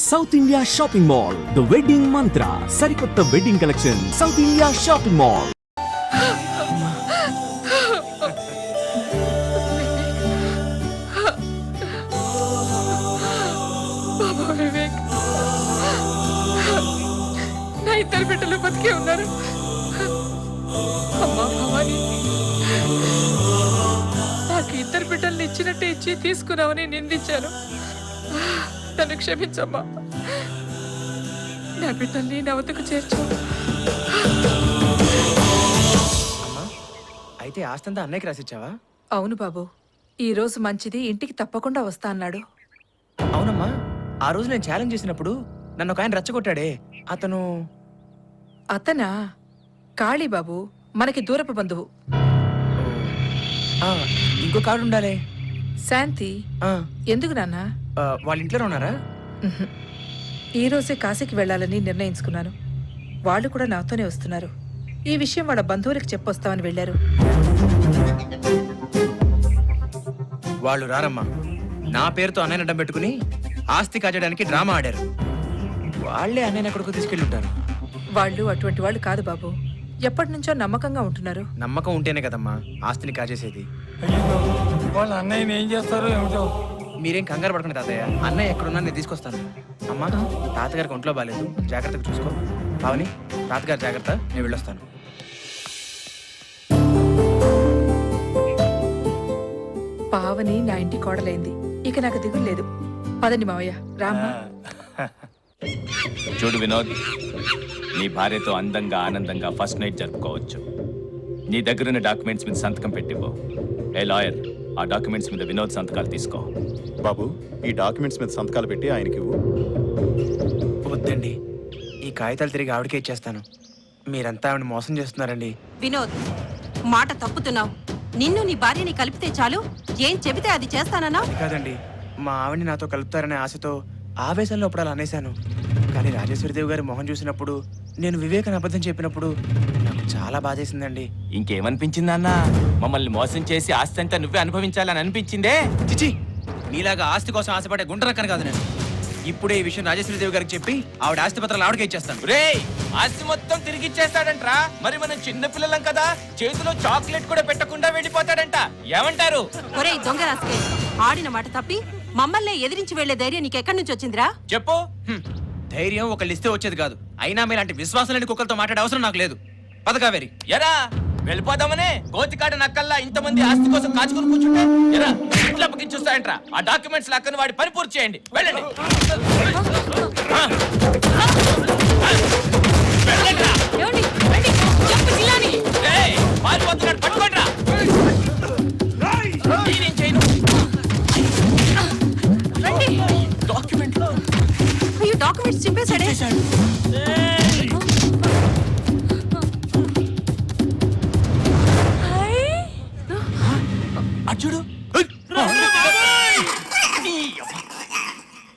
South India shopping mall, the wedding మంత్ర, సరికొత్త wedding collection, south India shopping mall. నా ఇద్దరు బిడ్డలు బతికే ఉన్నారు. అమ్మా భవాని, నాకు ఇద్దరు బిడ్డల్ని ఇచ్చినట్టే ఇచ్చి తీసుకున్నావని నిందించాను. నన్ను క్షమించమ్మా. నా బిడ్డల్ని నా వద్దకు చేర్చు. అయితే ఆస్తంతా అన్నయ్యకి రాసిచ్చావా? అవును బాబు, ఈ రోజు మంచిది, ఇంటికి తప్పకుండా వస్తా అన్నాడు. అవునమ్మా, ఆ రోజు నేను ఛాలెంజ్ చేసినప్పుడు నన్ను ఒక ఆయన రెచ్చగొట్టాడే, అతనా? కాళీబాబు, మనకి దూరపు బంధువు. ఇంకో కార్డు ఉండాలి. శాంతి. ఎందుకు నాన్న? వాళ్ళ ఇంట్లో ఉన్నారా? ఈ రోజే కాశీకి వెళ్ళాలని నిర్ణయించుకున్నాను. వాళ్ళు కూడా నాతోనే వస్తున్నారు. ఈ విషయం వాళ్ళ బంధువులకు చెప్పొస్తామని వెళ్ళారు. వాళ్ళు రారమ్మా. నా పేరుతో అన్నయ్య అడ్డం పెట్టుకుని ఆస్తి కాజడానికి డ్రామా ఆడారు. వాళ్ళే అన్నయ్య ఎక్కడికో తీసుకెళ్ళి ఉంటారు. వాళ్ళు అటువంటి వాళ్ళు కాదు బాబు. ఎప్పటి నుంచో నమ్మకంగా ఉంటున్నారు. నమ్మకం ఉంటేనే కదమ్మా ఆస్తిని కాజేసేది. వాళ్ళ అన్నయ్యని ఏం చేస్తారో ఏమిటో. మీరేం కంగారు పడకండి తాతయ్య, అన్నయ్య ఎక్కడున్నా నేను తీసుకొస్తాను. అమ్మా, తాతగారికి ఒంట్లో బాగాలేదు, జాగ్రత్తగా చూసుకో. పావని, తాతగారు జాగ్రత్త, నేను వెళ్ళొస్తాను. పావని నా ఇంటి కోడలైంది, ఇక నాకు దిగులు లేదు. పదండి మావయ్య, రామ్మా. చూడు వినోద్, నీ భార్యతో అందంగా ఆనందంగా ఫస్ట్ నైట్ జరుపుకోవచ్చు. నీ దగ్గరున్న డాక్యుమెంట్స్ మీద సంతకం పెట్టిపో. ఏ లాయర్, ఆ డాక్యుమెంట్స్ మీద వినోద్ సంతకాలు తీసుకో. బాబు, ఈ డాక్యుమెంట్స్ మీద సంతకాలు పెట్టి ఆయనకి ఇవ్వు. వద్దండి, ఈ కాగితాలు తిరిగి ఆవిడకే ఇచ్చేస్తాను. మీరంతా ఆవిడ మోసం చేస్తున్నారండి. వినోద్, మాట తప్పుతున్నావు. నిన్ను నీ భార్యని కలిపితే చాలు, ఏం చెబితే అది చేస్తానన్నా? కాదండి, మా ఆవిడని నాతో కలుపుతారనే ఆశతో ఆవేశంలో అప్పుడు అలా అనేశాను. కానీ రాజేశ్వరిదేవి గారి మొహం చూసినప్పుడు, నేను వివేకని అబద్ధం చెప్పినప్పుడు నాకు చాలా బాధేసిందండి. ఇంకేమనిపించిందన్నా? మమ్మల్ని మోసం చేసి ఆస్తి అంతా నువ్వే అనుభవించాలని అనిపించిందే? చిచి, మీలాగా ఆస్తి కోసం ఆశపడే గుంటరక్కని కాదు నేను. ఇప్పుడే ఈ విషయం రాజేశ్వరిదేవి గారికి చెప్పి ఆవిడ ఆస్తి పత్రాలు ఆవిడకే ఇచ్చేస్తాను. రేయ్, ఆస్తి మొత్తం తిరిగి ఇచ్చేస్తాడంట్రా. మరి మనం చిన్న పిల్లలం కదా, చేతిలో చాక్లెట్ కూడా పెట్టకుండా వెళ్ళిపోతాడంట. ఏమంటారు? ఒరేయ్ దొంగ రాసుకే, ఆడిన మాట తప్పి మమ్మల్ని ఎదిరించి వెళ్లే ధైర్యం నీకెక్కడి నుంచి వచ్చిందిరా? చెప్పు. ధైర్యం ఒకళ్ళు ఇస్తే వచ్చేది కాదు. అయినా మీలాంటి విశ్వాసం లేని కుక్కలతో మాట్లాడే అవసరం నాకు లేదు. పదకావేరి, ఎరా వెళ్ళిపోదామనే గోతికాడ నక్కల్లా ఇంతమంది ఆస్తి కోసం కాచుకుని కూర్చుంటే ఎరా ఇంట్లో అప్పగించొస్తాయంట్రా. ఆ డాక్యుమెంట్స్ లాక్కని వాడి పని పూర్తి చేయండి. వెళ్ళండి. పారిపోతున్నాడు, పట్టుకోండిరా. నేనేం చేయను. డాక్యుమెంట్స్ చింపేశాడే. అచ్చుడు.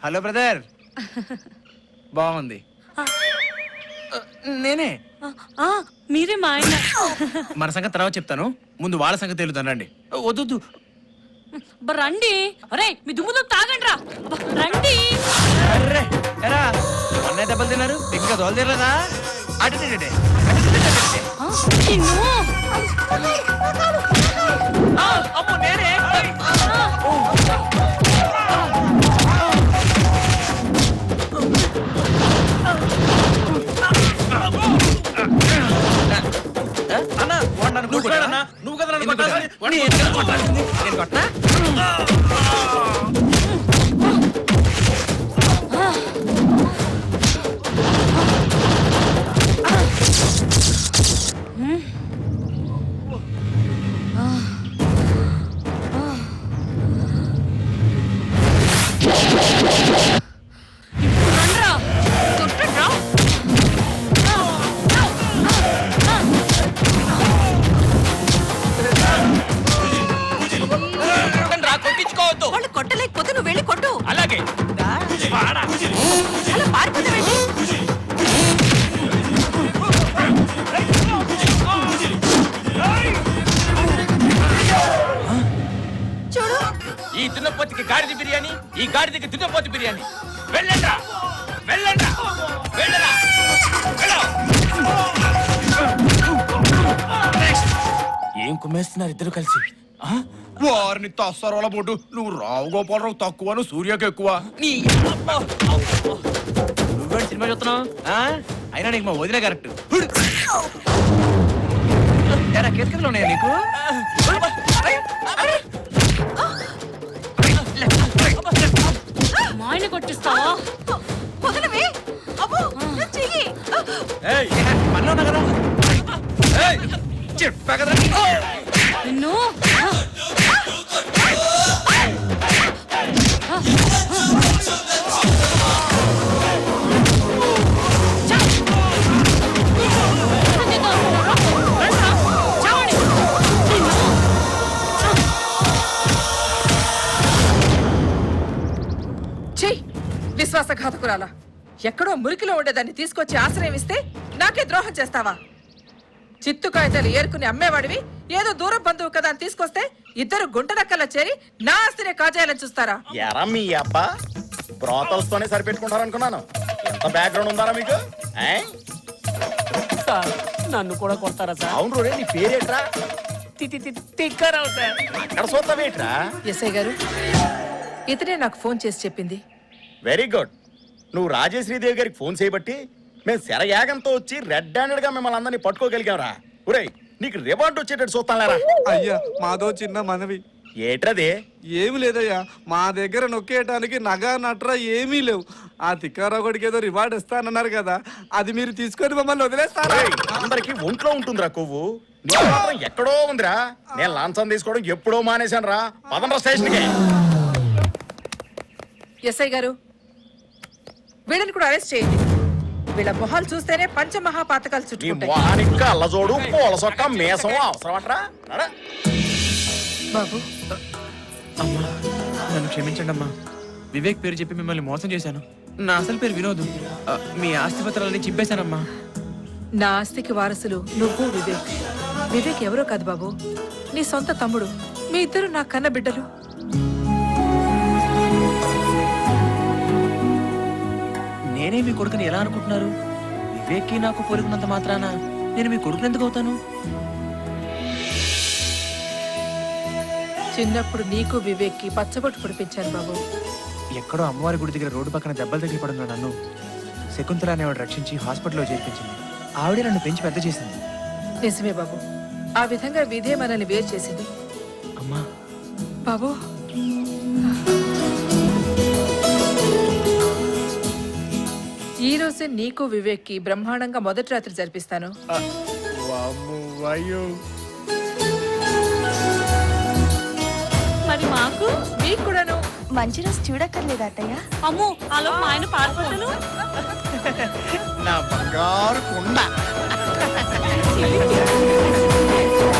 Hello brother. బాగుంది. నేనే. మీరే మా ఆయన. మన సంగతి తర్వాత చెప్తాను, ముందు వాళ్ళ సంగతి తెలుద్దాం. రండి. వద్దు రండి. అరే మీ దుమ్ముతో తాగండి రా. రండి. అర్రే ఎరా, అన్నయ్య దెబ్బలు తిన్నారు, ఇంకా దోలు తిరలేదా? అటే అప్పు నేనే. అన్న నువ్వు కదా నేను కొట్టనా? వాళ్ళు కొట్టలేకపోతే నువ్వు వెళ్ళి కొట్టు. అలాగే. అలా పారిపోతావేంటి? చూడు, ఈ దున్నపోతుకి గాడిద బిర్యానీ, ఈ గాడిదకి దున్నపోతు బిర్యానీ. వెళ్ళండ్రా. కుమ్మేస్తున్నారు ఇద్దరు కలిసి వారిని తస్సరోల బొడ్డు నువ్వు రావు గోపాలరావు తక్కువను సూర్యకి ఎక్కువ నువ్వేంటి సినిమా చూస్తున్నావు అయినా నీకు మా వదిలే కరెక్ట్ కేసులు ఉన్నాయా నీకు మాయని కొట్టిస్తావా వదలవే అబ్బో నా చెయ్యి పనిలో ఉన్నా కదా చెప్పా కదా నిన్ను చెయ్యి విశ్వాసఘాతకురాలా ఎక్కడో మురికిలో ఉండేదాన్ని తీసుకొచ్చి ఆశ్రయం ఇస్తే నాకే ద్రోహం చేస్తావా చిత్తు కాగితాలు ఏరుకుని అమ్మేవాడివి ఏదో దూరం బంధువు కదా అని తీసుకొస్తే ఇద్దరు గుంటనక్కల్లా చేరి నా ఆస్తినే కాజేయాలని చూస్తారా ఎరా మీ అబ్బా బ్రోతల్స్ తోనే సరిపెట్టుకుంటారు అనుకున్నాను ఎంత బ్యాక్గ్రౌండ్ ఉందారా మీకు నన్ను కూడా కొడతారా సార్ అవును రే నీ పేరేట్రా తిక్కరావు సార్ అక్కడ చూస్తావేట్రా ఎస్ఐ గారు ఇతనే నాకు ఫోన్ చేసి చెప్పింది వెరీ గుడ్ నువ్వు రాజేశ్రీదేవి గారికి ఫోన్ చేయబట్టి మేము శరయాగంతో వచ్చి రెడ్ హ్యాండెడ్ గా మిమ్మల్ని అందరినీ పట్టుకోగలిగాంరా ఒరేయ్ నీకు రివార్డు వచ్చేటట్టు చూస్తానులేరా అయ్యా మాదో చిన్న మనవి ఏట్రది ఏమి లేదయ్యా మా దగ్గర నొక్కేయటానికి నగా నట్రా ఏమీ లేవు ఆ తిక్కారావుడికి ఏదో రివార్డ్ ఇస్తానన్నారు కదా అది మీరు తీసుకొని మమ్మల్ని వదిలేస్తారా ఒరేయ్, అందరికి ఒంట్లో ఉంటుందిరా కొవ్వు నీకు మాత్రం ఎక్కడో ఉందిరా నేను లాంఛం తీసుకోవడం ఎప్పుడో మానేశాను రా పదండ్రా స్టేషన్కి ఎస్ఐ గారు వీళ్ళని కూడా అరెస్ట్ చేయండి వీళ్ళ మొహాలు చూస్తేనే పంచమహాపాతకాలు నీ చుట్టుకుంటాయి మొహానికి అల్లజోడు పూల సొక్క మేసం అవసరం అంటరా బాబు అమ్మా నన్ను క్షమించండి అమ్మా వివేక్ పేరు చెప్పి మిమ్మల్ని మోసం చేశాను నా అసలు పేరు వినోద్ మీ ఆస్తి పత్రాలని చింపేశానమ్మా నా ఆస్తికి వారసులు నువ్వు వివేక్ వివేక్ ఎవరో కాదు బాబు నీ సొంత తమ్ముడు మీ ఇద్దరు నా కన్న బిడ్డలు నేనే మీ కొడుకుని ఎలా అనుకుంటున్నారు వివేక్కి నాకు పోలికున్నంత మాత్రాన నేను మీ కొడుకుని ఎందుకు అవుతాను చిన్నప్పుడు నీకు వివేక్కి పచ్చబొట్టు పొడిపించాను బాబు ఎక్కడో అమ్మవారి గుడి దగ్గర రోడ్డు పక్కన దెబ్బలు తగిలి పడున్న నన్ను శకుంతల అనేవాడు రక్షించి హాస్పిటల్లో చేర్పించింది ఆవిడే నన్ను పెంచి పెద్ద చేసింది నిజమే బాబు ఆ విధంగా విధే మనల్ని వేరు చేసింది అమ్మా బాబు ఈ రోజే నీకు వివేక్కి బ్రహ్మాండంగా మొదటి రాత్రి జరిపిస్తాను మరి మాకు మీకు కూడాను మంచి రోజు చూడక్కర్లేదు అత్తయ్య. అమ్మో అలా మా ఆయన పారిపోతాను నా బంగారు